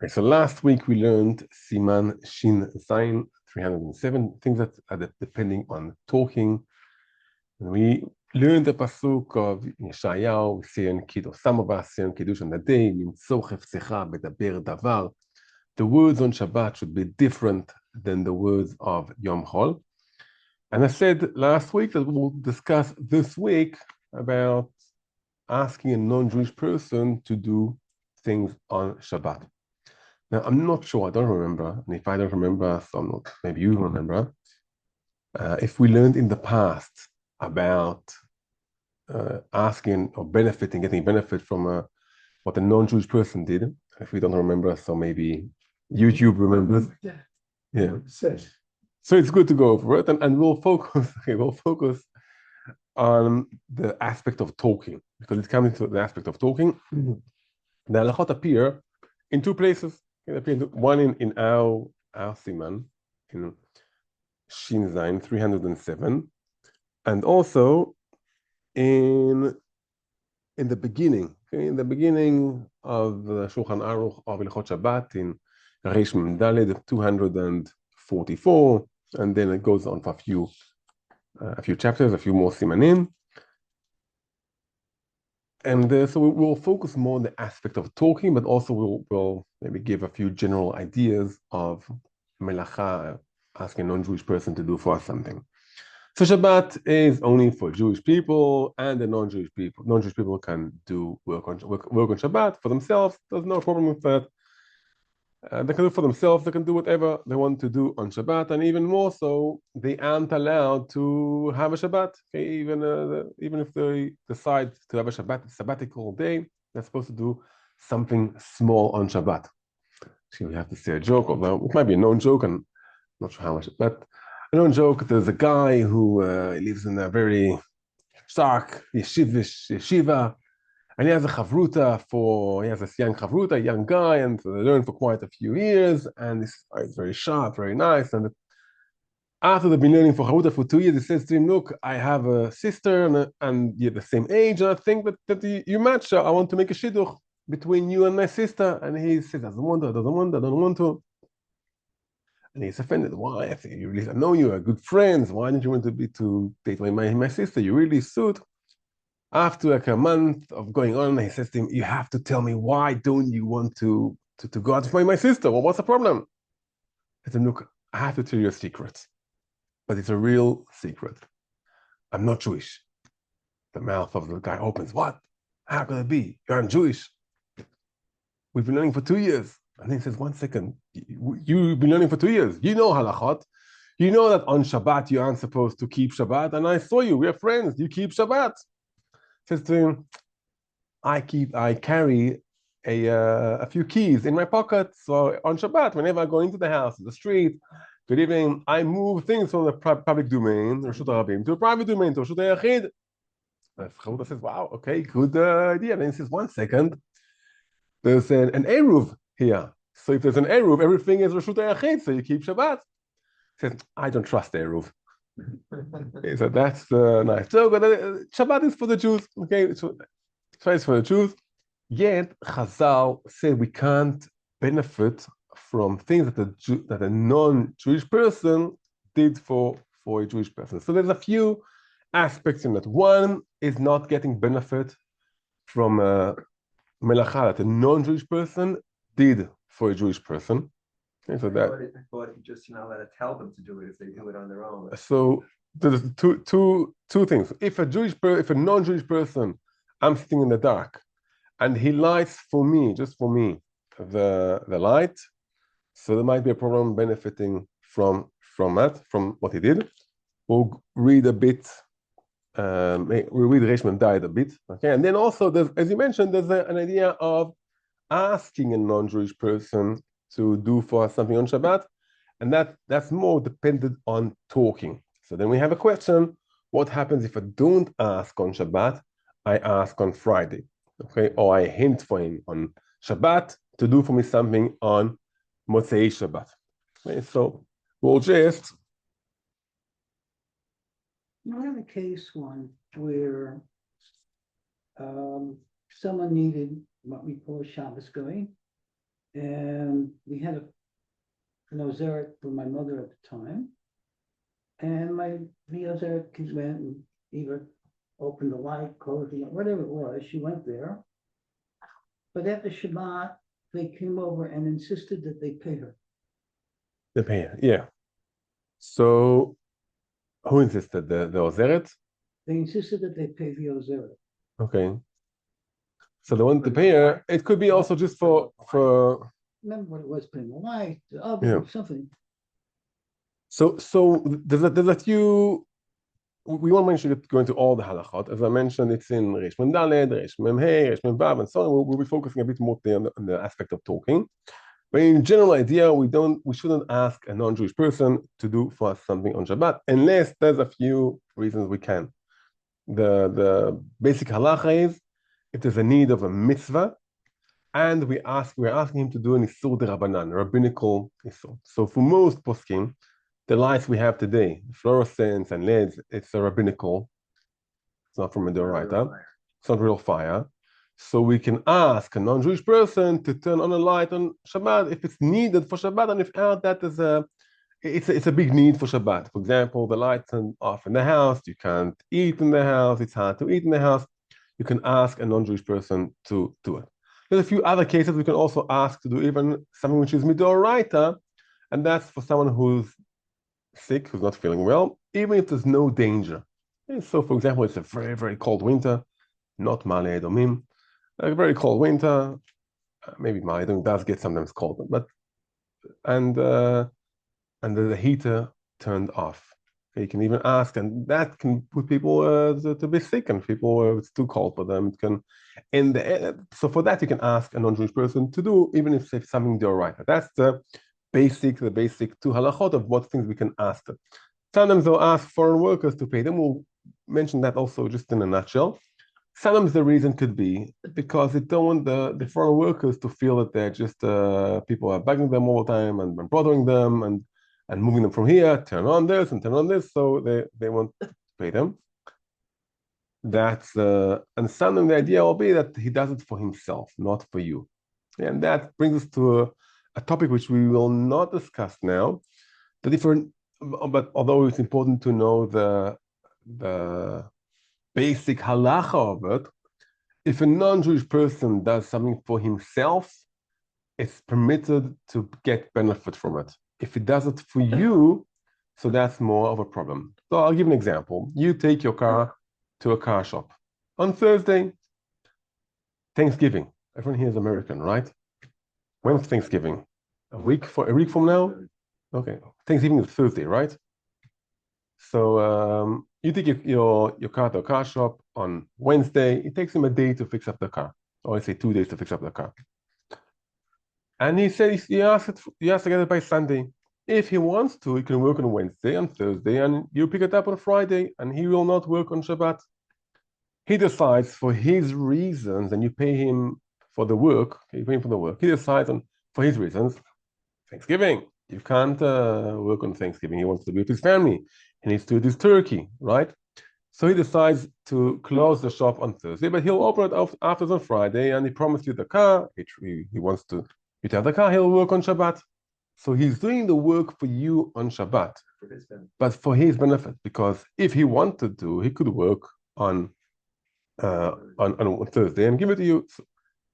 Okay, so last week we learned Siman Shin Zayin 307 things that are depending on talking. And we learned the pasuk of Yeshayahu, saying Kiddush. Some of us saying Kiddush on the day, Nimtzo chefsecha bedaber davar. The words on Shabbat should be different than the words of Yom Chol. And I said last week that we'll discuss this week about asking a non-Jewish person to do things on Shabbat. Now, I'm not sure, I don't remember, and if I don't remember, maybe you remember, if we learned in the past about asking or benefiting, getting benefit from what a non-Jewish person did. If we don't remember, so maybe YouTube remembers. Yeah. So it's good to go over it, and we'll focus. Okay, we'll focus on the aspect of talking because it's coming to the aspect of talking. The halachot appear in two places. One in our siman, in Shin Zayin 307, and also in the beginning, okay, in the beginning of the Shulchan Aruch of Hilchot Shabbat in Reish Mem Daled 244, and then it goes on for a few chapters, a few more simanim. And so we'll focus more on the aspect of talking, but also we'll maybe give a few general ideas of melacha, asking a non-Jewish person to do for us something. So Shabbat is only for Jewish people, and the non-Jewish people. Non-Jewish people can do work on Shabbat for themselves. There's no problem with that. They can do it for themselves. They can do whatever they want to do on Shabbat, and even more so, they aren't allowed to have a Shabbat. Okay? Even if they decide to have a sabbatical day, they're supposed to do something small on Shabbat. So we have to say a joke, although it might be a known joke, and I'm not sure how much. But a known joke. There's a guy who lives in a very stark yeshiva. And he has a young chavruta, a young guy, and they learn for quite a few years. And this guy is very sharp, very nice. And after they've been learning for chavruta for 2 years, he says to him, "Look, I have a sister, and you're the same age, and I think that you match. I want to make a shidduch between you and my sister." And he says, "I don't want to." And he's offended. Why? I know you are good friends. Why didn't you want to date my sister? You really suit. After like a month of going on, he says to him, "You have to tell me, why don't you want to go out with my sister? Well, what's the problem?" I said, "Look, I have to tell you a secret, but it's a real secret. I'm not Jewish." The mouth of the guy opens. "What? How could it be? You're not Jewish. We've been learning for 2 years." And then he says, "1 second. You've been learning for 2 years. You know halachot. You know that on Shabbat you aren't supposed to keep Shabbat. And I saw you. We're friends. You keep Shabbat." Says to him, I carry a few keys in my pocket. So on Shabbat, whenever I go into the house, the street, good evening, I move things from the public domain, Reshut HaRabim, to a private domain, to Reshut HaYachid." Chavruta says, "Wow, okay, good idea." Then he says, "1 second, there's an Eruv here. So if there's an Eruv, everything is Reshut HaYachid, so you keep Shabbat." He says, "I don't trust Eruv." So that's nice. So Shabbat is for the Jews, okay? So it's for the Jews. Yet Chazal said we can't benefit from things that a non-Jewish person did for a Jewish person. So there's a few aspects in that. One is not getting benefit from a melacha that a non-Jewish person did for a Jewish person. Okay, so I thought you just let it tell them to do it if they do it on their own. So there's two things. If a non-Jewish person, I'm sitting in the dark, and he lights for me, just for me, the light. So there might be a problem benefiting from what he did. We'll read a bit. We'll read Reish Mem Daled a bit, okay. And then also, as you mentioned, there's an idea of asking a non-Jewish person to do for us something on Shabbat, and that's more dependent on talking. So then we have a question: what happens if I don't ask on Shabbat? I ask on Friday. Okay, or I hint for him on Shabbat to do for me something on Motzei Shabbat. Okay, so we'll just. I have a case one where someone needed what we call Shabbos going, And we had an Ozeric for my mother at the time. And the Ozeric went and either opened the light, closed it, whatever it was, she went there. But after Shabbat, they came over and insisted that they pay her. The pay, yeah. So who insisted? The Ozeret? They insisted that they pay the Ozeric. Okay. So they wanted to pay her. It could be also just for Remember what it was, paying the light, the oven, Yeah. something. so there's a few. We won't mention it going to all the halachot. As I mentioned, it's in Reish Mem Daled, Reish Mem Hey, Reish Mem Vav, and so on. We'll be focusing a bit more on the aspect of talking. But in general idea, we shouldn't ask a non-Jewish person to do for us something on Shabbat unless there's a few reasons we can. The basic halacha is if there's a need of a mitzvah, and we're asking him to do an isur derabanan, rabbinical isur. So for most poskim, the lights we have today, fluorescents and LEDs, it's a rabbinical. It's not from a Doraita. It's not real fire. So we can ask a non-Jewish person to turn on a light on Shabbat if it's needed for Shabbat, and if that is it's a big need for Shabbat. For example, the lights are off in the house, you can't eat in the house, it's hard to eat in the house. You can ask a non-Jewish person to do it. There's a few other cases we can also ask to do even something which is midoraita, and that's for someone who's sick, who's not feeling well, even if there's no danger. And so, for example, it's a very, very cold winter, not Ma'ale Edomim, a very cold winter. Maybe Ma'ale Edomim does get sometimes cold, but and the heater turned off. You can even ask, and that can put people to be sick, and people it's too cold for them. It can, so for that you can ask a non-Jewish person to do, even if it's something they're right. That's the basic two halachot of what things we can ask them. Sometimes they'll ask foreign workers to pay them. We'll mention that also just in a nutshell. Sometimes the reason could be because they don't want the foreign workers to feel that they're just people are bugging them all the time and bothering them and moving them from here, turn on this and turn on this, so they want to pay them. That's and sometimes the idea will be that he does it for himself, not for you. And that brings us to a topic which we will not discuss now. The different, but although it's important to know the basic halacha of it, if a non-Jewish person does something for himself, it's permitted to get benefit from it. If he does it for you, so that's more of a problem. So I'll give an example. You take your car to a car shop on Thursday, Thanksgiving. Everyone here is American, right? When's Thanksgiving? A week from now? Okay, Thanksgiving is Thursday, right? So you take your car to a car shop on Wednesday. It takes him a day to fix up the car, or I say 2 days to fix up the car. And he said he has to get it by Sunday. If he wants to, he can work on Wednesday and Thursday, and you pick it up on Friday, and he will not work on Shabbat. He decides for his reasons, and you pay him for the work. You pay him for the work. He decides for his reasons. Thanksgiving. You can't work on Thanksgiving. He wants to be with his family. He needs to eat his turkey, right? So he decides to close the shop on Thursday, but he'll open it after on Friday, and he promised you the car. He wants to. You have the car. He'll work on Shabbat. So he's doing the work for you on Shabbat, but for his benefit. Because if he wanted to, he could work on Thursday and give it to you. So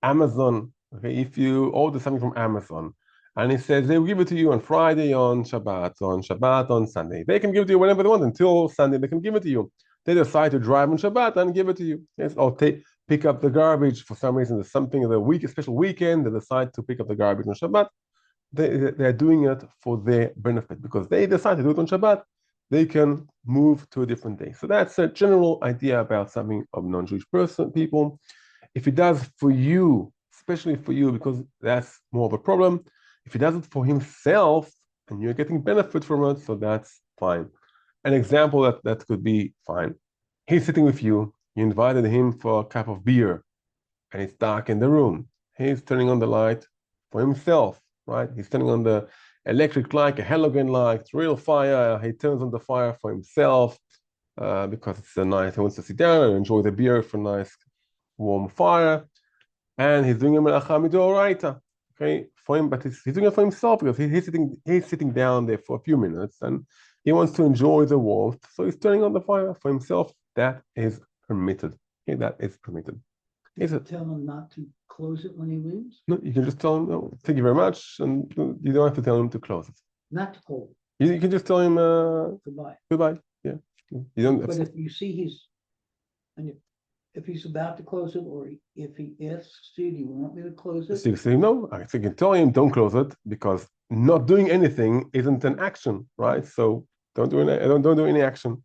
Amazon. Okay, if you order something from Amazon, and it says they will give it to you on Friday, on Shabbat, on Sunday. They can give it to you whenever they want until Sunday. They can give it to you. They decide to drive on Shabbat and give it to you. Yes, or pick up the garbage for some reason. There's something of the week, a special weekend. They decide to pick up the garbage on Shabbat. They're doing it for their benefit because they decide to do it on Shabbat. They can move to a different day. So that's a general idea about something of non-Jewish people. If he does for you, especially for you, because that's more of a problem. If he does it for himself and you're getting benefit from it, so that's fine. An example that could be fine. He's sitting with you. You invited him for a cup of beer, and it's dark in the room. He's turning on the light for himself, right? He's turning on the electric light, a halogen light, it's real fire. He turns on the fire for himself because it's a nice. He wants to sit down and enjoy the beer for a nice warm fire, and he's doing a melacha midoraita. okay, for him, but he's doing it for himself because he's sitting down there for a few minutes and he wants to enjoy the warmth, so he's turning on the fire for himself. That is permitted. Okay, that is permitted. You can tell him not to close it when he leaves? No, you can just tell him, no, thank you very much, and you don't have to tell him to close it. Not to close it, You can just tell him goodbye. goodbye. Yeah, you don't. But if you see if he's about to close it, or if he asks you, do you want me to close it? So you say no. I think you can tell him don't close it because not doing anything isn't an action, right? So don't do any action.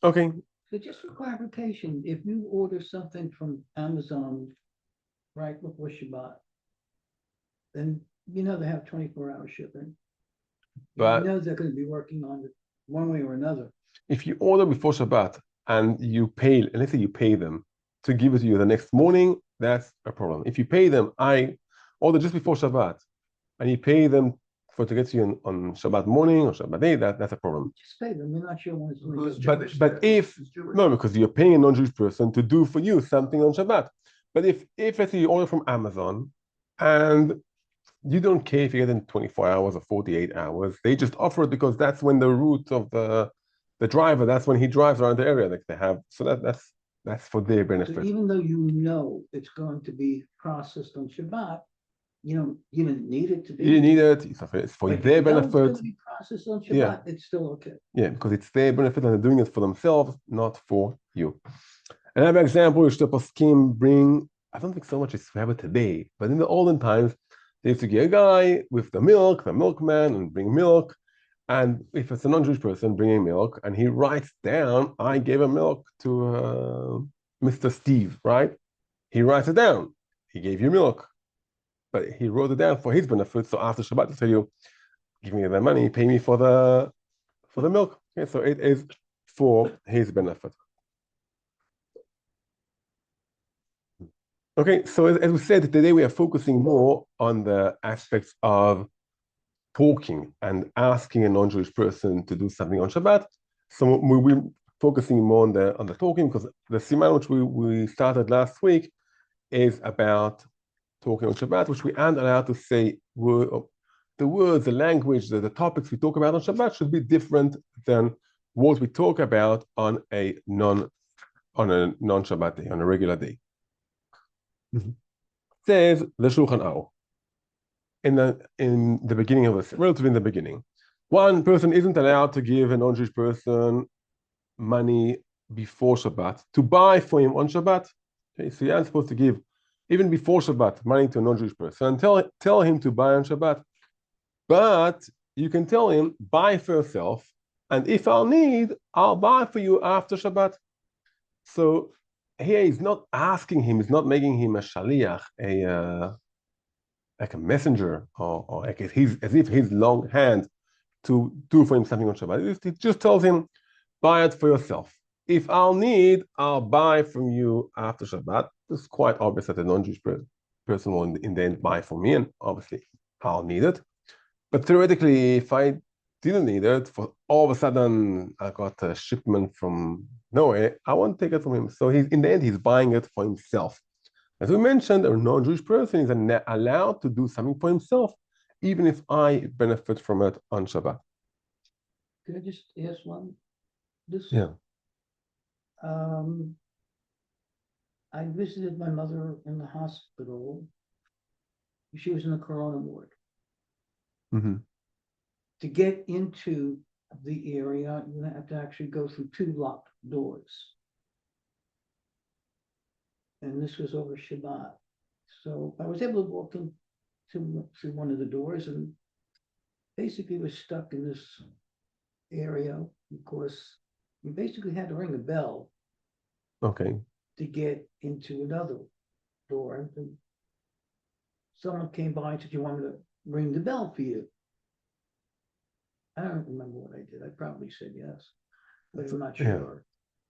Okay. So just for clarification, if you order something from Amazon right before Shabbat, then you know they have 24-hour shipping. But you know they're going to be working on it one way or another. If you order before Shabbat and you pay, let's say you pay them to give it to you the next morning, that's a problem. If you pay them, I order just before Shabbat, and you pay them to get to you on Shabbat morning or Shabbat day, that's a problem. Just pay them. You're not sure when it's going Who's to Jewish? But if no, because you're paying a non-Jewish person to do for you something on Shabbat. But if let's say you order from Amazon and you don't care if you get in 24 hours or 48 hours, they just offer it because that's when the route of the driver, that's when he drives around the area that they have. So that's for their benefit. So even though you know it's going to be processed on Shabbat, you didn't need it to be. You didn't need it. It's for But their if you know it's benefit. going to be processed on Shabbat, Yeah. it's still okay. Yeah, because it's their benefit and they're doing it for themselves, not for you. Another example is the poskim bring, I don't think so much it's we have it today, but in the olden times, they used to get a guy with the milkman, and bring milk. And if it's a non-Jewish person bringing milk, and he writes down, I gave a milk to Mr. Steve, right? He writes it down. He gave you milk, but he wrote it down for his benefit. So after Shabbat, to tell you, give me the money, pay me for the milk. Okay, so it is for his benefit. Okay, so as we said, today we are focusing more on the aspects of talking and asking a non-Jewish person to do something on Shabbat. So we're focusing more on the talking because the siman which we started last week is about talking on Shabbat, which we aren't allowed to say the words, the language, the topics we talk about on Shabbat should be different than what we talk about on a non-Shabbat day, on a regular day. Mm-hmm. Says the Shulchan Aruch in the beginning of this, relatively in the beginning, one person isn't allowed to give a non-Jewish person money before Shabbat to buy for him on Shabbat. Okay, so you aren't supposed to give even before Shabbat money to a non-Jewish person and tell him to buy on Shabbat. But you can tell him buy for yourself, and if I'll need, I'll buy for you after Shabbat. So here he's not asking him, he's not making him a shaliach, like a messenger, or like as if his long hand to do for him something on Shabbat. He just tells him, buy it for yourself. If I'll need, I'll buy from you after Shabbat. It's quite obvious that a non-Jewish person will in the end buy from me, and obviously I'll need it. But theoretically, if I didn't need it, for all of a sudden I got a shipment from nowhere, I won't take it from him. So in the end, he's buying it for himself. As we mentioned, a non-Jewish person is allowed to do something for himself, even if I benefit from it on Shabbat. Could I just ask one? Yeah. I visited my mother in the hospital. She was in the corona ward. Mm-hmm. To get into the area, you have to actually go through 2 locked doors. And this was over Shabbat. So I was able to walk through one of the doors and basically was stuck in this area because you basically had to ring a bell. Okay. To get into another door. And someone came by and said, you want me to ring the bell for you? I don't remember what I did. I probably said yes, but I'm not sure. Yeah.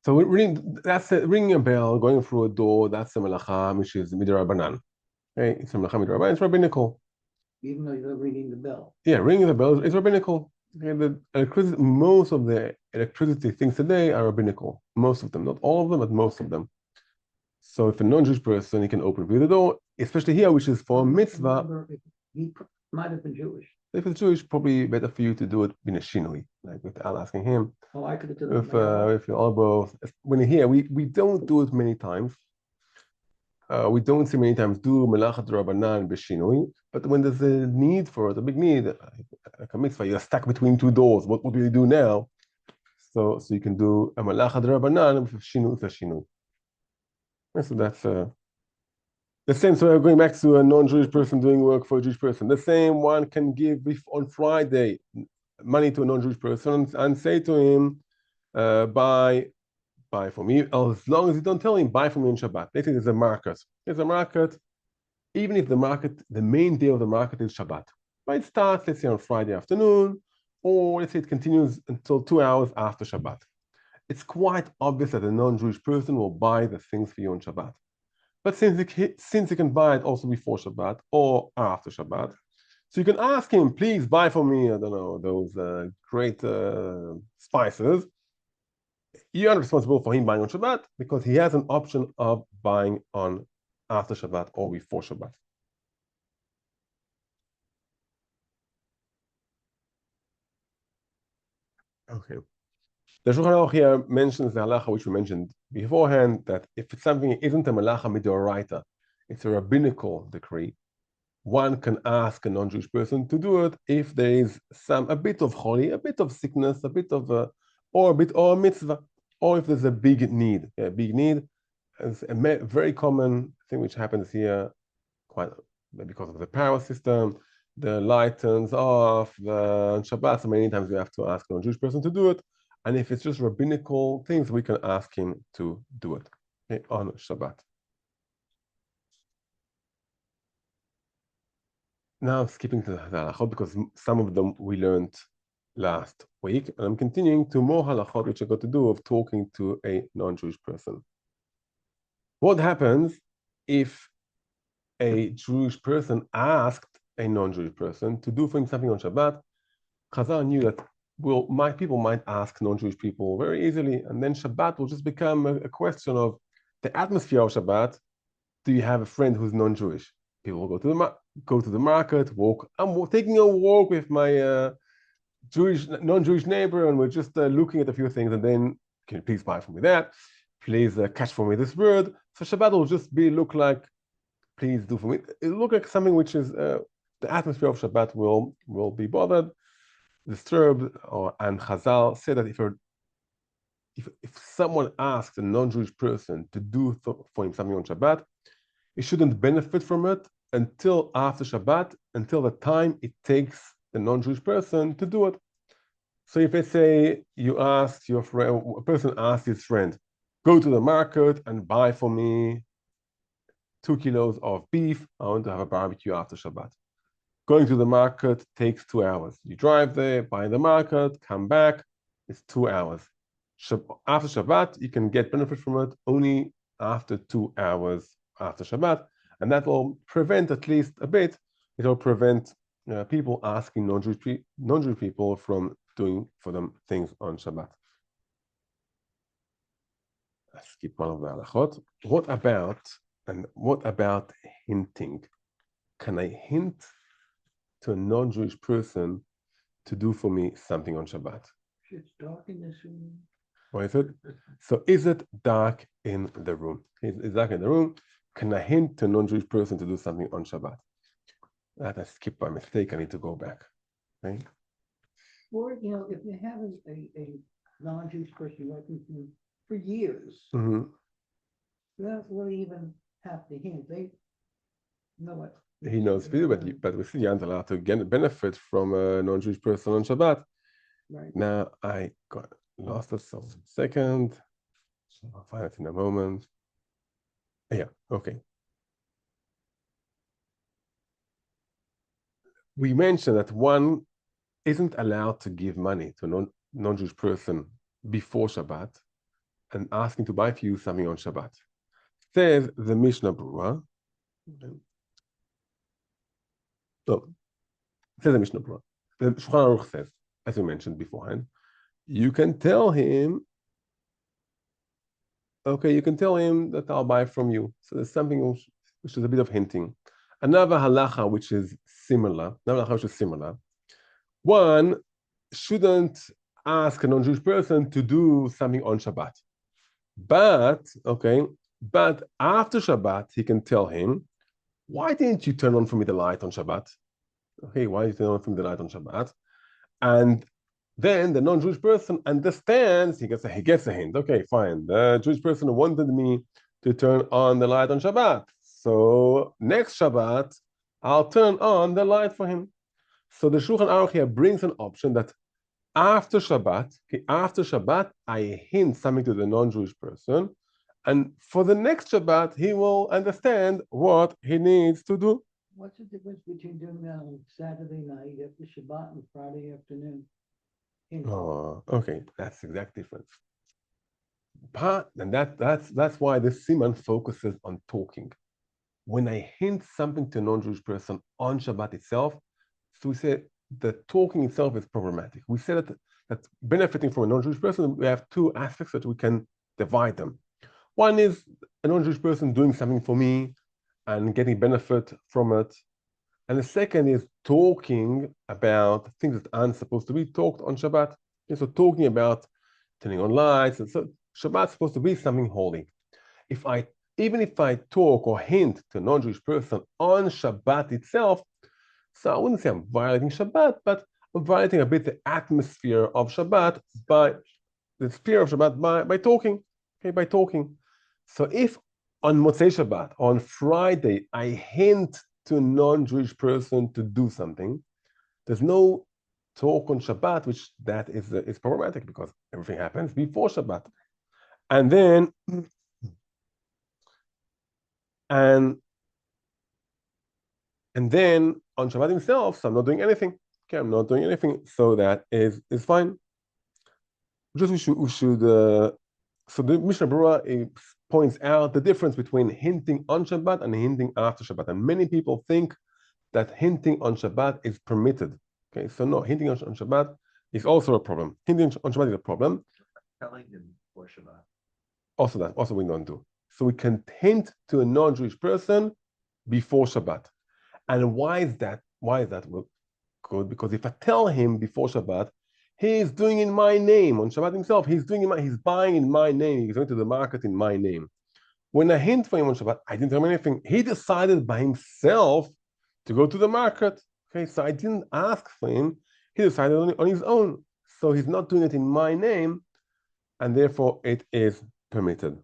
So ringing a bell, going through a door, that's a melacha, which is midrabanan. Okay, it's a melacha midrabanan, it's rabbinical. Even though you're ringing the bell. Yeah, ringing the bell is rabbinical. Okay, most of the electricity things today are rabbinical. Most of them, not all of them, but most of them. So if a non-Jewish person, he can open the door, especially here, which is for a mitzvah. He might have been Jewish. If it's Jewish, probably better for you to do it in a shinui, like without asking him. Oh, I could have done it with my elbow. With your elbow. When here, we don't do it many times. We don't see many times do melachat rabbanan b'shinui, but when there's a need for it, a big need, like a mitzvah, you're stuck between two doors. What do you do now? So you can do a melachat rabbanan with a shinui. So that's the same. So we're going back to a non-Jewish person doing work for a Jewish person. The same one can give on Friday money to a non-Jewish person and say to him, buy for me, as long as you don't tell him, buy for me on Shabbat. Let's say there's a market. There's a market, even if the main day of the market is Shabbat. But it starts, let's say, on Friday afternoon, or let's say it continues until 2 hours after Shabbat. It's quite obvious that a non-Jewish person will buy the things for you on Shabbat. But since he can buy it also before Shabbat or after Shabbat, so you can ask him, please buy for me, I don't know, those great spices. You are responsible for him buying on Shabbat because he has an option of buying on after Shabbat or before Shabbat. Okay. The Shulchan Aruch here mentions the halacha which we mentioned beforehand, that if something isn't a malacha midoraita, it's a rabbinical decree, one can ask a non-Jewish person to do it if there is a bit of holy, a bit of sickness, a bit of or a mitzvah, or if there's a big need. A big need is a very common thing which happens here, quite because of the power system. The light turns off on Shabbat, so many times we have to ask a non-Jewish person to do it. And if it's just rabbinical things, we can ask him to do it, okay, on Shabbat. Now skipping to the halachot, because some of them we learned last week, and I'm continuing to more halachot which I got to do of talking to a non-Jewish person. What happens if a Jewish person asked a non-Jewish person to do for him something on Shabbat? Chazal knew that people might ask non-Jewish people very easily, and then Shabbat will just become a question of the atmosphere of Shabbat. Do you have a friend who's non-Jewish? People will go to the market, walk. I'm taking a walk with my non-Jewish neighbor, and we're just looking at a few things, and then can you please buy for me that? Please catch for me this bird. So Shabbat will just look like, please do for me. It'll look like something which is the atmosphere of Shabbat will be bothered, disturbed, and Chazal said that if someone asks a non-Jewish person to do for him something on Shabbat, he shouldn't benefit from it until after Shabbat, until the time it takes the non-Jewish person to do it. So if let's say you asked your friend, a person asked his friend, go to the market and buy for me 2 kilos of beef, I want to have a barbecue after Shabbat. Going to the market takes 2 hours. You drive there, buy in the market, come back, it's 2 hours. After Shabbat, you can get benefit from it only after 2 hours after Shabbat, and that will prevent at least a bit. It will prevent people asking non-Jewish people from doing for them things on Shabbat. I skip one of the halachot. What about hinting? Can I hint to a non-Jewish person to do for me something on Shabbat? It's dark in this room. What is it? So is it dark in the room? It's dark in the room. Can I hint to a non-Jewish person to do something on Shabbat? That I skipped by mistake. I need to go back. Okay? Or, if you have a non-Jewish person working for you for years, Mm-hmm. you don't really even have to hint. They know what. He knows video, but we see you're not allowed to benefit from a non-Jewish person on Shabbat. Right. Now I got lost it, so second. I'll find it in a moment. Yeah, okay. We mentioned that one isn't allowed to give money to a non-Jewish person before Shabbat and asking to buy for you something on Shabbat. Says the Mishnah Berurah. So, says the Mishnah Berurah. The Shulchan Aruch says, as we mentioned beforehand, you can tell him okay, you can tell him that I'll buy from you. So there's something which is a bit of hinting. Another halacha which is similar. One shouldn't ask a non-Jewish person to do something on Shabbat. But after Shabbat, he can tell him, why didn't you turn on for me the light on Shabbat? Okay, why did you turn on for me the light on Shabbat? And then the non-Jewish person understands, he gets a hint. Okay, fine. The Jewish person wanted me to turn on the light on Shabbat. So next Shabbat, I'll turn on the light for him. So the Shulchan Aruch here brings an option that after Shabbat, I hint something to the non-Jewish person, and for the next Shabbat, he will understand what he needs to do. What's the difference between doing that on Saturday night after Shabbat and Friday afternoon? Oh, okay, that's the exact difference. And that's why this siman focuses on talking. When I hint something to a non-Jewish person on Shabbat itself, so we say the talking itself is problematic. We say that benefiting from a non-Jewish person, we have two aspects that we can divide them. One is a non-Jewish person doing something for me and getting benefit from it. And the second is talking about things that aren't supposed to be talked on Shabbat. And so talking about turning on lights. And so Shabbat's supposed to be something holy. Even if I talk or hint to a non-Jewish person on Shabbat itself, so I wouldn't say I'm violating Shabbat, but I'm violating a bit the atmosphere of Shabbat by the sphere of Shabbat by talking. Okay, by talking. So if on Motzei Shabbat, on Friday, I hint to a non-Jewish person to do something, there's no talk on Shabbat, which that is problematic because everything happens before Shabbat. And then on Shabbat himself, so I'm not doing anything. Okay, I'm not doing anything, so that is fine. Just we should so the Mishnah Berurah points out the difference between hinting on Shabbat and hinting after Shabbat. And many people think that hinting on Shabbat is permitted. Okay, so no, hinting on Shabbat is also a problem. Hinting on Shabbat is a problem. Telling him for Shabbat. Also we don't do. So we can hint to a non-Jewish person before Shabbat. And why is that? Why is that good? Because if I tell him before Shabbat, he is doing in my name on Shabbat himself. He's buying in my name. He's going to the market in my name. When I hint for him on Shabbat, I didn't tell him anything. He decided by himself to go to the market. Okay, so I didn't ask for him. He decided on his own. So he's not doing it in my name, and therefore it is permitted.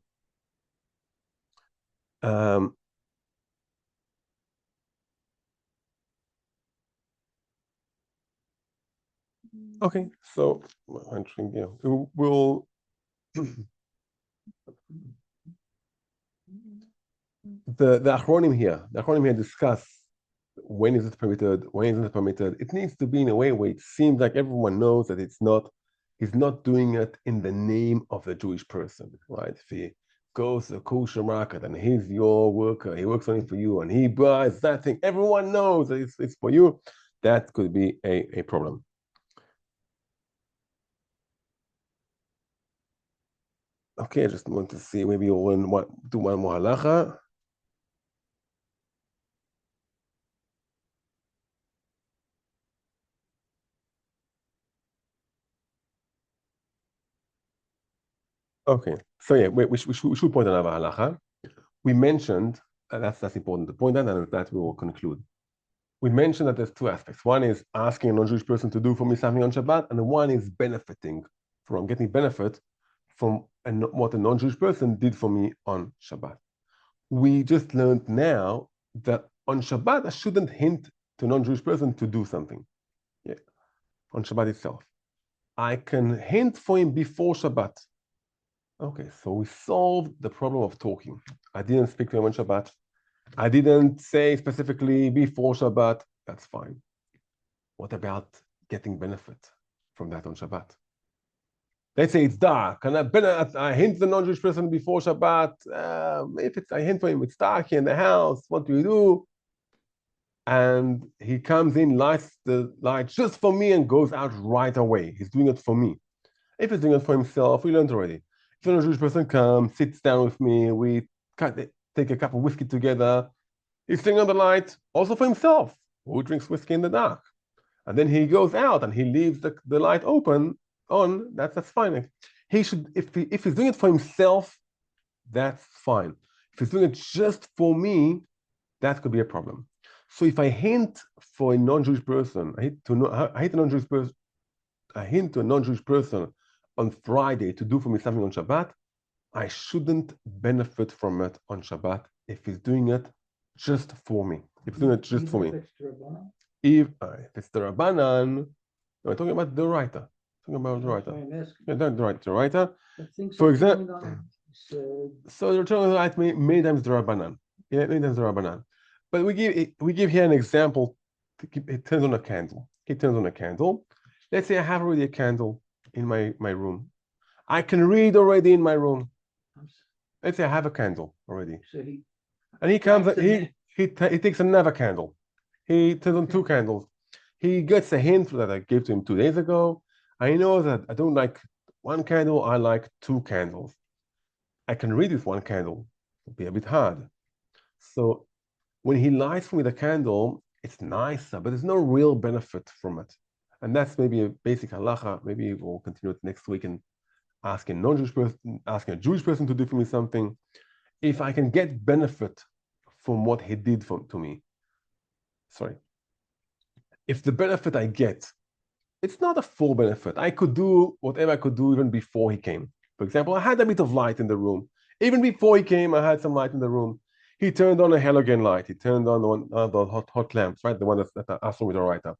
Okay, so we'll the Achronim here discuss when is it permitted, when isn't it permitted. It needs to be in a way where it seems like everyone knows that he's not doing it in the name of the Jewish person, right? If he goes to a kosher market and he's your worker, he works only for you, and he buys that thing, everyone knows that it's for you. That could be a problem. Okay, I just want to see, maybe we'll do one more halacha. Okay, so yeah, we should point another halacha. We mentioned, that's important to point out, and that we will conclude. We mentioned that there's two aspects. One is asking a non-Jewish person to do for me something on Shabbat, and one is getting benefit from what a non-Jewish person did for me on Shabbat. We just learned now that on Shabbat, I shouldn't hint to a non-Jewish person to do something. Yeah, on Shabbat itself. I can hint for him before Shabbat. Okay, so we solved the problem of talking. I didn't speak to him on Shabbat. I didn't say specifically before Shabbat. That's fine. What about getting benefit from that on Shabbat? Let's say it's dark, and I hint the non-Jewish person before Shabbat. I hint for him, it's dark here in the house. What do we do? And he comes in, lights the light just for me, and goes out right away. He's doing it for me. If he's doing it for himself, we learned already. So a Jewish person comes, sits down with me, we take a cup of whiskey together. He's sitting on the light, also for himself. Who drinks whiskey in the dark? And then he goes out and he leaves the light open on. That's fine. He should, if he's doing it for himself, that's fine. If he's doing it just for me, that could be a problem. So if I hint for a non-Jewish person, I hint to a non-Jewish person on Friday to do for me something on Shabbat, I shouldn't benefit from it on Shabbat if he's doing it just for me. If he's doing it just for me. If it's the Rabbanan, we're talking about the writer. Talking about the writer. Yeah, the writer. For example, so the return of the light many times the Rabbanan. Yeah, many times the Rabbanan. But we give here an example. It turns on a candle. It turns on a candle. Let's say I have already a candle in my room. I can read already in my room. Let's say I have a candle already. And he comes, he takes another candle. He turns on two candles. He gets a hint that I gave to him 2 days ago. I know that I don't like one candle, I like two candles. I can read with one candle. It'll be a bit hard. So when he lights for me the candle, it's nicer, but there's no real benefit from it. And that's maybe a basic halacha. Maybe we'll continue it next week and asking a Jewish person to do for me something. If I can get benefit from what he did to me, if the benefit I get, it's not a full benefit. I could do whatever I could do even before he came. For example, I had a bit of light in the room. Even before he came, I had some light in the room. He turned on a halogen light. He turned on the hot lamps, right? The one that I asked with the writer.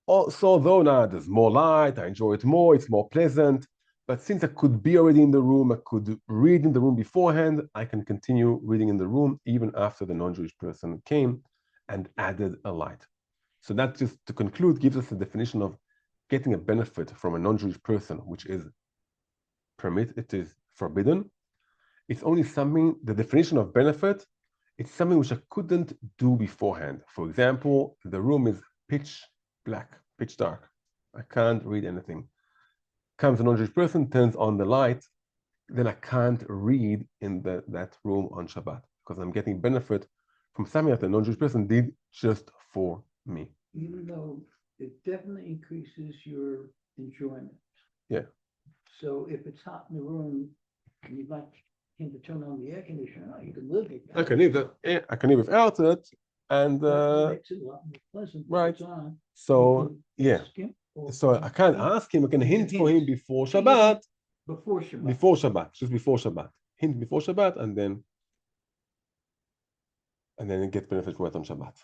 Also, though now there's more light, I enjoy it more, it's more pleasant. But since I could be already in the room, I could read in the room beforehand, I can continue reading in the room even after the non-Jewish person came and added a light. So that, just to conclude, gives us a definition of getting a benefit from a non-Jewish person, which is it is forbidden. It's only something, the definition of benefit, it's something which I couldn't do beforehand. For example, the room is pitch black, pitch dark. I can't read anything. Comes a non-Jewish person, turns on the light, then I can't read in that room on Shabbat because I'm getting benefit from something that a non-Jewish person did just for me. Even though it definitely increases your enjoyment. Yeah. So if it's hot in the room and you'd like him to turn on the air conditioner, you can live it. I can live without it, and That makes it a lot more pleasant. right. On. So yeah. So I can't ask him. I can hint for him before Shabbat. Before Shabbat. Before Shabbat, just before Shabbat. Hint before Shabbat, and then get benefit from it on Shabbat.